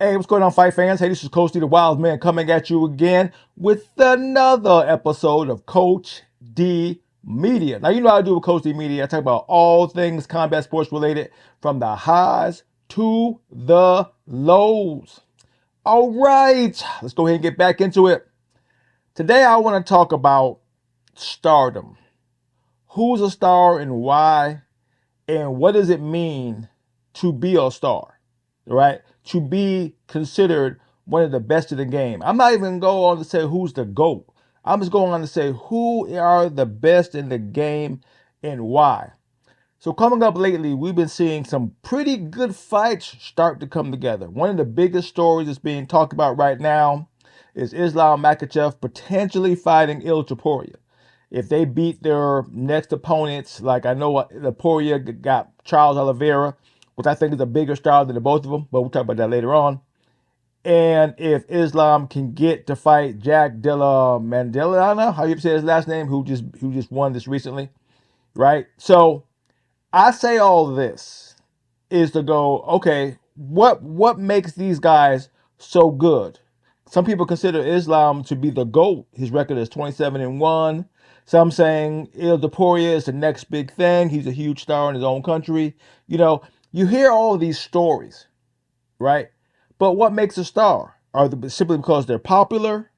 Hey, what's going on, fight fans? Hey, this is Coach D, the Wild Man, coming at you again with another episode of Coach D Media. Now, you know how I do with Coach D Media. I talk about all things combat sports related, from the highs to the lows. All right, let's go ahead and get back into it. Today, I want to talk about stardom. Who's a star and why? And what does it mean to be a star, right? To be considered one of the best in the game. I'm not even going on to say who's the GOAT. I'm just going on to say who are the best in the game and why. So coming up lately, we've been seeing some pretty good fights start to come together. One of the biggest stories that's being talked about right now is Islam Makhachev potentially fighting Ilia Topuria. If they beat their next opponents, like I know Topuria got Charles Oliveira, which I think is a bigger star than the both of them, but we'll talk about that later on. And if Islam can get to fight Jack Della Mandela, how you say his last name, who just won this recently, right? So I say all of this is to go, okay, what makes these guys so good? Some people consider Islam to be the GOAT. His record is 27-1. Some saying Ilia Topuria is the next big thing. He's a huge star in his own country. You know, you hear all of these stories, right? But what makes a star? Simply because they're popular,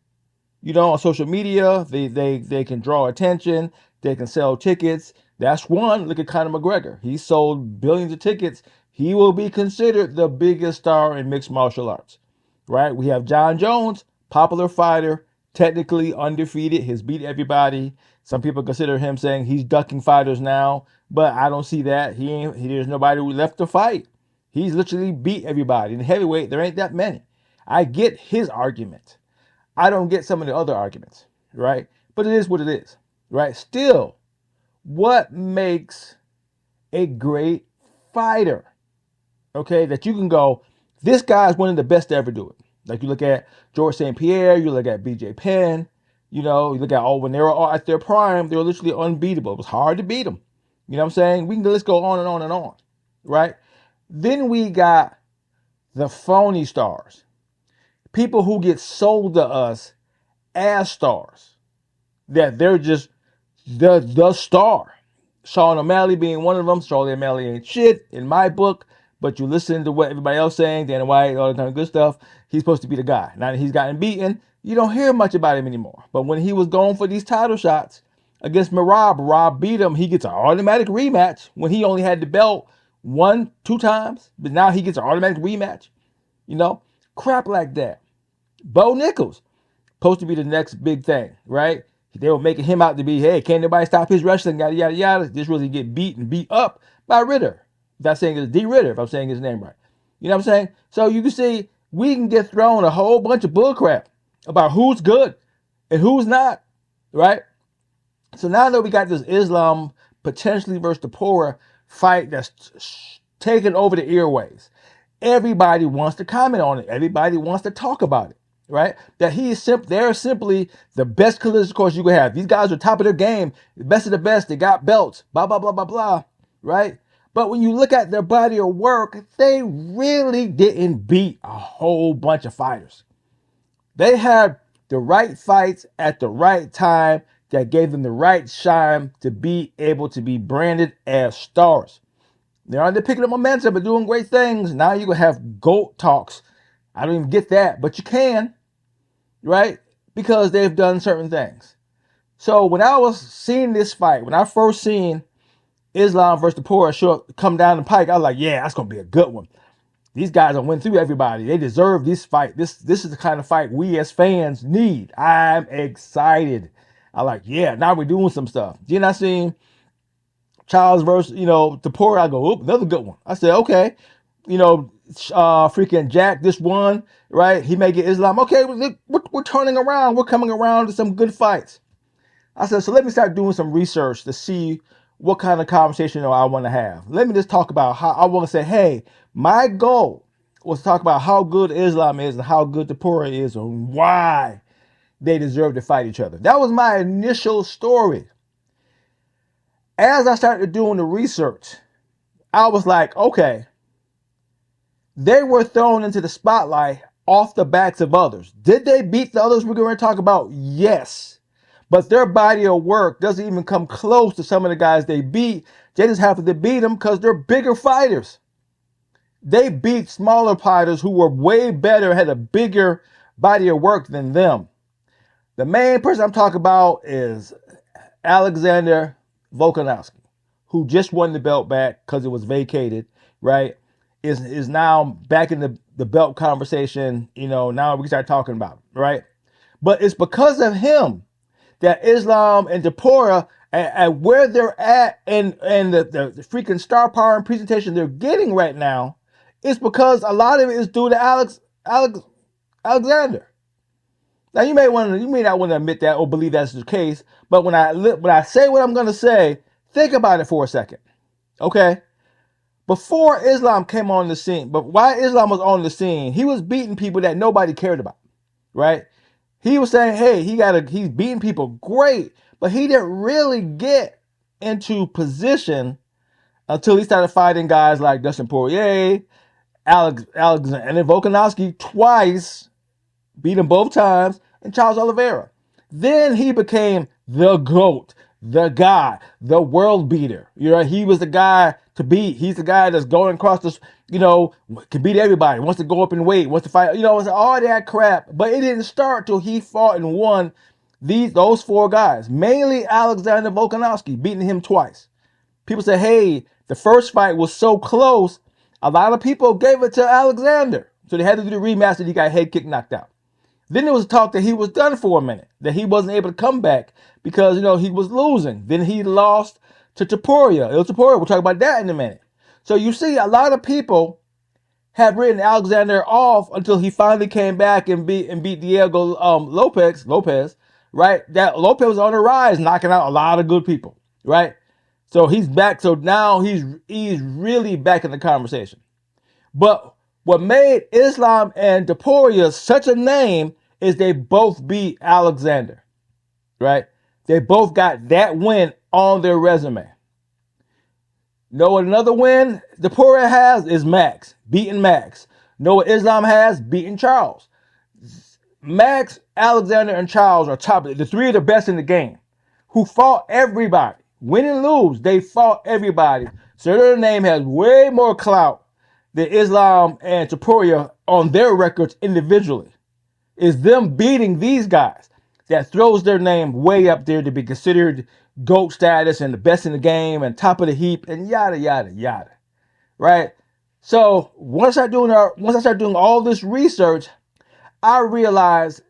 on social media, they can draw attention, they can sell tickets. That's one. Look at Conor McGregor. He sold billions of tickets. He will be considered the biggest star in mixed martial arts, right? We have John Jones, popular fighter, technically undefeated. He's beat everybody. Some people consider him saying he's ducking fighters now, but I don't see that. There's nobody left to fight. He's literally beat everybody. In heavyweight, there ain't that many. I get his argument. I don't get some of the other arguments, right? But it is what it is, right? Still, what makes a great fighter? Okay, that you can go, this guy is one of the best to ever do it. Like you look at George St. Pierre, you look at BJ Penn, you look at when they were all at their prime, they were literally unbeatable. It was hard to beat them. You know what I'm saying? We can just go on and on and on, right? Then we got the phony stars. People who get sold to us as stars. That they're just the star. Sean O'Malley being one of them. Sean O'Malley ain't shit in my book, but you listen to what everybody else saying, Dana White, all that kind of good stuff. He's supposed to be the guy. Now that he's gotten beaten, you don't hear much about him anymore. But when he was going for these title shots against Rob beat him. He gets an automatic rematch when he only had the belt 1-2 times, but now he gets an automatic rematch. Crap like that. Bo Nichols, supposed to be the next big thing, right? They were making him out to be, hey, can't nobody stop his wrestling, yada, yada, yada. This really get beat up by Ritter. If I'm saying it's D. Ritter, if I'm saying his name right. You know what I'm saying? So you can see we can get thrown a whole bunch of bullcrap about who's good and who's not, right? So now that we got this Islam potentially versus Topuria fight that's taking over the airways, everybody wants to comment on it. Everybody wants to talk about it, right? That they're simply the best collision course you could have. These guys are top of their game, the best of the best. They got belts, blah, blah, blah, blah, blah, right? But when you look at their body of work, they really didn't beat a whole bunch of fighters. They had the right fights at the right time that gave them the right shine to be able to be branded as stars. They're picking up momentum and doing great things. Now you're going to have GOAT talks. I don't even get that, but you can, right? Because they've done certain things. So when I was seeing this fight, when I first seen Islam versus Topuria come down the pike, I was like, yeah, that's going to be a good one. These guys have went through everybody. They deserve this fight. This is the kind of fight we as fans need. I'm excited. I'm like, yeah, now we're doing some stuff. Then I seen Charles versus, Topuria. I go, oop, another good one. I said, okay, freaking Jack, this one, right? He may get Islam. Okay, we're turning around. We're coming around to some good fights. I said, so let me start doing some research to see what kind of conversation I want to have. Let me just talk about how I want to say, hey, my goal was to talk about how good Islam is and how good Topuria is and why they deserve to fight each other. That was my initial story. As I started doing the research, I was like, okay, They were thrown into the spotlight off the backs of others. Did they beat the others we're going to talk about? Yes. But their body of work doesn't even come close to some of the guys they beat. They just happen to beat them because they're bigger fighters. They beat smaller fighters who were way better, had a bigger body of work than them. The main person I'm talking about is Alexander Volkanovski, who just won the belt back because it was vacated, right? Is now back in the belt conversation, now we start talking about it, right? But it's because of him that Islam and Topuria and where they're at and the freaking star power and presentation they're getting right now is because a lot of it is due to Alexander. Now you may not want to admit that or believe that's the case, but when I say what I'm going to say, think about it for a second, okay? Before Islam came on the scene, but while Islam was on the scene, he was beating people that nobody cared about, right? He was saying, hey, he's beating people, great, but he didn't really get into position until he started fighting guys like Dustin Poirier, Alexander, and then Volkanovski twice, beat him both times, and Charles Oliveira. Then he became the GOAT, the guy, the world beater. He was the guy to beat. He's the guy that's going across this, can beat everybody, wants to go up in weight, wants to fight, it's all that crap. But it didn't start till he fought and won those four guys, mainly Alexander Volkanovski, beating him twice. People say, hey, the first fight was so close, a lot of people gave it to Alexander. So they had to do the rematch and he got head kick knocked out. Then there was talk that he was done for a minute, that he wasn't able to come back because, he was losing. Then he lost to Topuria. Ilia Topuria, we'll talk about that in a minute. So you see, a lot of people have written Alexander off until he finally came back and beat Diego Lopez, right? That Lopez was on the rise, knocking out a lot of good people, right? So he's back. So now he's really back in the conversation. But what made Islam and Topuria such a name is they both beat Alexander, right? They both got that win on their resume. Know what another win Topuria has is Max, beating Max. Know what Islam has? Beating Charles. Max, Alexander, and Charles are top. The three of the best in the game who fought everybody. Win and lose, they fought everybody. So their name has way more clout than Islam and Topuria on their records individually. It's them beating these guys that throws their name way up there to be considered GOAT status and the best in the game and top of the heap and yada, yada, yada, right? So once I start doing all this research, I realized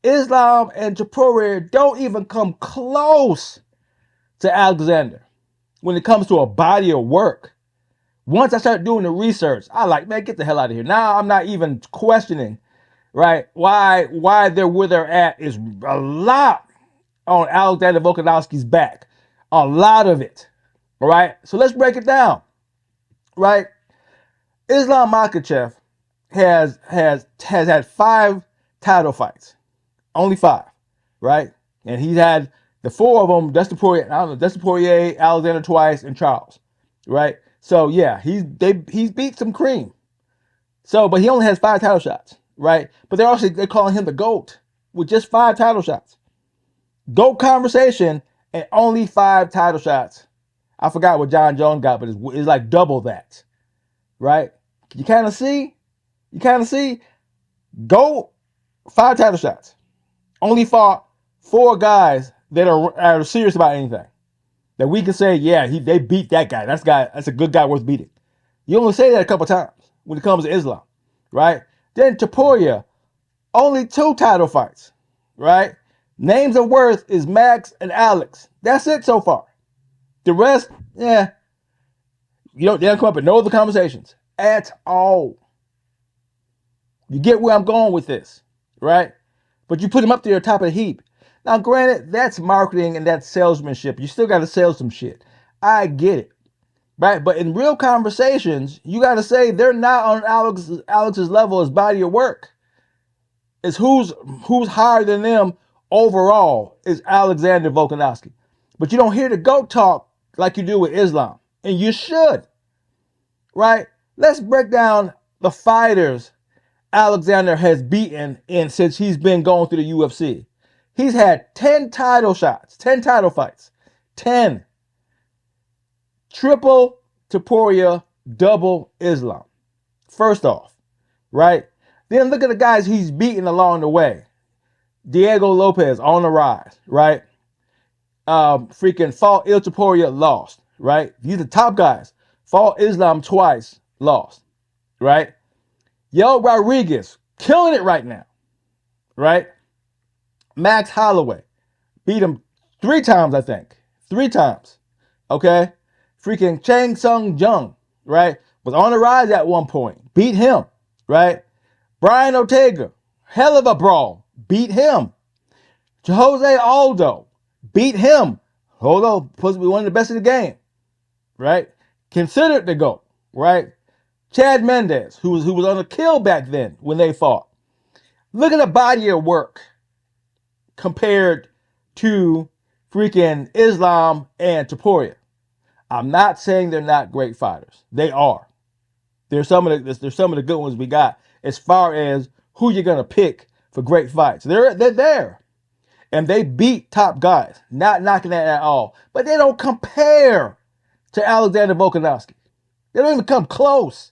Islam and Topuria don't even come close to Alexander when it comes to a body of work. Once I started doing the research, I like, man, get the hell out of here. Now I'm not even questioning, right? Why they're where they're at is a lot on Alexander Volkanovski's back. A lot of it. All right. So let's break it down. Right? Islam Makhachev has had 5 title fights. Only 5. Right? And he's had the 4 of them, Dustin Poirier, Alexander twice, and Charles. Right? So yeah, he's beat some cream. So, but he only has 5 title shots, right? But they're calling him the GOAT with just 5 title shots. GOAT conversation and only 5 title shots. I forgot what John Jones got, but it's like double that, right? You kind of see? GOAT, 5 title shots. Only fought 4 guys that are serious about anything. That we can say, yeah, they beat that guy. That's a good guy worth beating. You only say that a couple times when it comes to Islam, right? Then Topuria, only 2 title fights, right? Names of worth is Max and Alex. That's it so far. The rest, they don't come up with no other conversations at all. You get where I'm going with this, right? But you put him up there top of the heap. Now, granted, that's marketing and that's salesmanship. You still got to sell some shit. I get it, right? But in real conversations, you got to say they're not on Alex's level as body of work. It's who's higher than them overall is Alexander Volkanovski. But you don't hear the GOAT talk like you do with Islam. And you should, right? Let's break down the fighters Alexander has beaten since he's been going through the UFC. He's had 10 title shots, 10 title fights, 10. Triple Topuria, double Islam. First off, right? Then look at the guys he's beaten along the way. Diego Lopez on the rise, right? Freaking fought Ilia Topuria, lost, right? These are the top guys. Fought Islam twice, lost, right? Yo Rodriguez, killing it right now, right? Max Holloway, beat him 3 times, I think. 3 times, okay? Freaking Chang Sung Jung, right? Was on the rise at one point, beat him, right? Brian Ortega, hell of a brawl, beat him. Jose Aldo, beat him. Aldo, supposed to be one of the best in the game, right? Considered the GOAT, right? Chad Mendes, who was on a kill back then when they fought. Look at the body of work compared to freaking Islam and Topuria. I'm not saying they're not great fighters. They are. There's some of the good ones we got as far as who you're gonna pick for great fights. They're there. And they beat top guys. Not knocking that at all. But they don't compare to Alexander Volkanovski. They don't even come close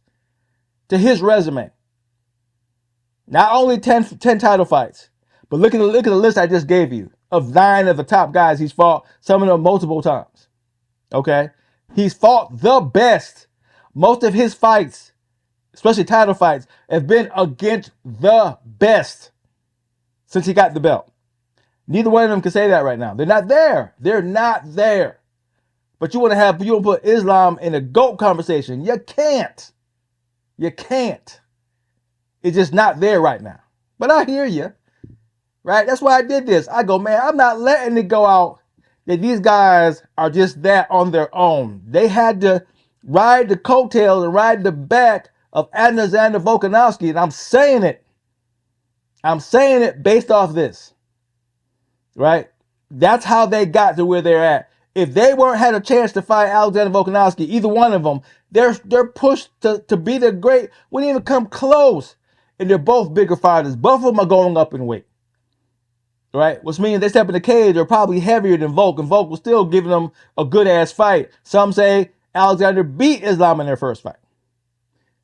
to his resume. Not only 10 title fights, but look at the list I just gave you of 9 of the top guys he's fought, some of them multiple times. Okay? He's fought the best. Most of his fights, especially title fights, have been against the best since he got the belt. Neither one of them can say that right now. They're not there. They're not there. But you want to put Islam in a GOAT conversation. You can't. You can't. It's just not there right now. But I hear you. Right? That's why I did this. I go, man, I'm not letting it go out that these guys are just that on their own. They had to ride the coattails and ride the back of Alexander Volkanovski. And I'm saying it. I'm saying it based off this. Right? That's how they got to where they're at. If they weren't had a chance to fight Alexander Volkanovski, either one of them, they're pushed to be the great, wouldn't even come close. And they're both bigger fighters. Both of them are going up in weight. Right? Which means they step in the cage, they're probably heavier than Volk, and Volk was still giving them a good ass fight. Some say Alexander beat Islam in their first fight.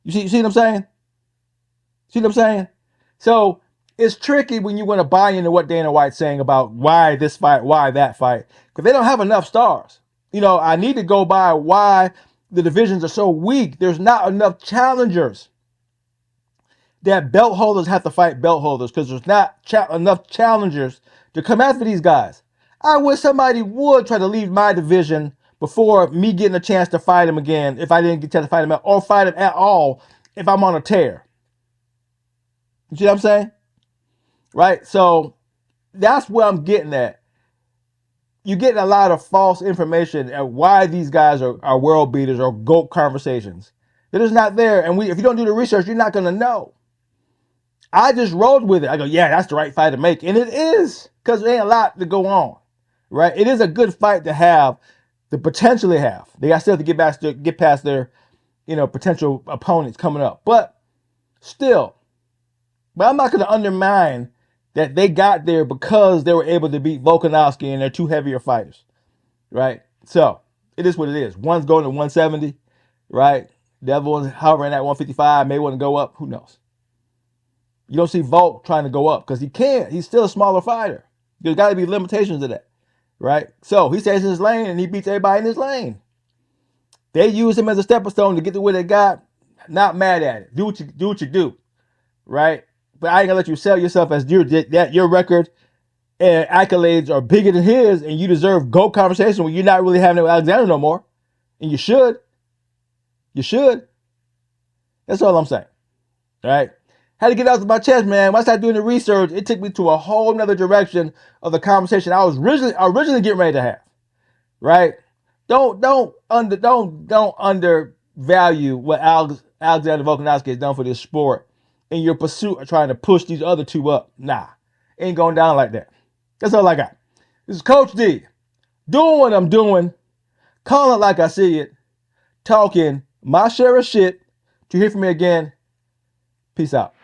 You see what I'm saying? See what I'm saying? So it's tricky when you want to buy into what Dana White's saying about why this fight, why that fight, because they don't have enough stars. You know, I need to go by why the divisions are so weak. There's not enough challengers. That belt holders have to fight belt holders because there's not enough challengers to come after these guys. I wish somebody would try to leave my division before me getting a chance to fight him again if I didn't get a chance to fight him or fight him at all if I'm on a tear. You see what I'm saying? Right? So that's where I'm getting at. You're getting a lot of false information at why these guys are world beaters or GOAT conversations. They're just not there. And if you don't do the research, you're not going to know. I just rode with it. I go, yeah, that's the right fight to make. And it is, because there ain't a lot to go on, right? It is a good fight to have, to potentially have. They got still to get past their, potential opponents coming up. But still, I'm not going to undermine that they got there because they were able to beat Volkanovski and they're 2 heavier fighters, right? So it is what it is. One's going to 170, right? The other one's hovering at 155, may want to go up. Who knows? You don't see Volk trying to go up because he can't. He's still a smaller fighter. There's got to be limitations to that, right? So he stays in his lane and he beats everybody in his lane. They use him as a stepping stone to get to where they got. Not mad at it. Do what you do, right? But I ain't gonna let you sell yourself as your record and accolades are bigger than his, and you deserve GOAT conversation when you're not really having it with Alexander no more, and you should. You should. That's all I'm saying. All right. Had to get out of my chest, man. Once I started doing the research, it took me to a whole nother direction of the conversation I was originally getting ready to have. Right? Don't undervalue what Alexander Volkanovski has done for this sport in your pursuit of trying to push these other 2 up. Nah, ain't going down like that. That's all I got. This is Coach D, doing what I'm doing, calling it like I see it, talking my share of shit. To hear from me again, Peace out.